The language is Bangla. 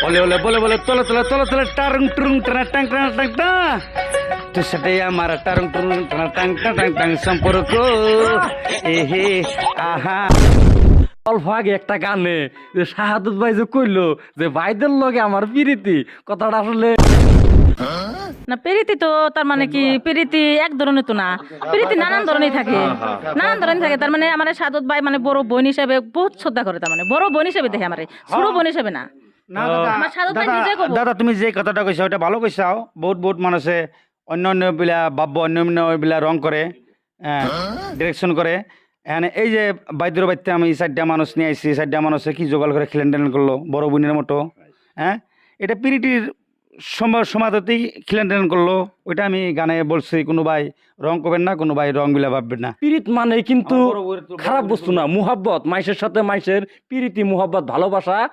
ওলে ওলে বলে বলে তলে তলে তলে তলে টারং টুরুং টানা টাং টাং টাং টা তোর সাথে আমার টারং টুরুং টানা টাং টাং টাং টাং সম্পর্ক এহে আহা। অল্প আগে একটা গানে যে শাহাদত ভাই যে কইলো যে ভাইদের লগে আমার পিরিতি কথাটা আসলে না প্রীতি তো তার মানে কি প্রীতি এক ধরনের তো না, প্রীতি নানান ধরনের থাকে, নানান ধরনের থাকে। তার মানে আমার সাদত ভাই মানে বড় বোন হিসেবে বহুত শ্রদ্ধা করে, তার মানে বড় বোন হিসেবে দেখে, আমার ছোট বোন হিসেবে না। আমার সাদত ভাই নিজে কব। দাদা তুমি যে কথাটা কইছা ওটা ভালো কইছাও। বহুত বহুত মানুষে অন্য অন্য বিলা ভাব্য অন্য অন্য বিলা রং করে ডিরেকশন করে। এখানে এই যে বাইদ্যর বাড়িতে আমি চারটা মানুষ নিয়ে আসছি, চারটা মানুষে কি জোগাড় করে খিলেন টেলেন করলো বড় বোনের মতো। হ্যাঁ, এটা পিরিটির সমাজতেই খিলেন টেলেন করলো। ওইটা আমি গানে বলছি, কোনো ভাই রং করবেন না, কোনো ভাই রং বিলা ভাববেন না। পিরিত মানে কিন্তু খারাপ বস্তু না, মুহাব্বত, মাইশের সাথে মাইশের পিরিতি মুহাব্বত ভালোবাসা।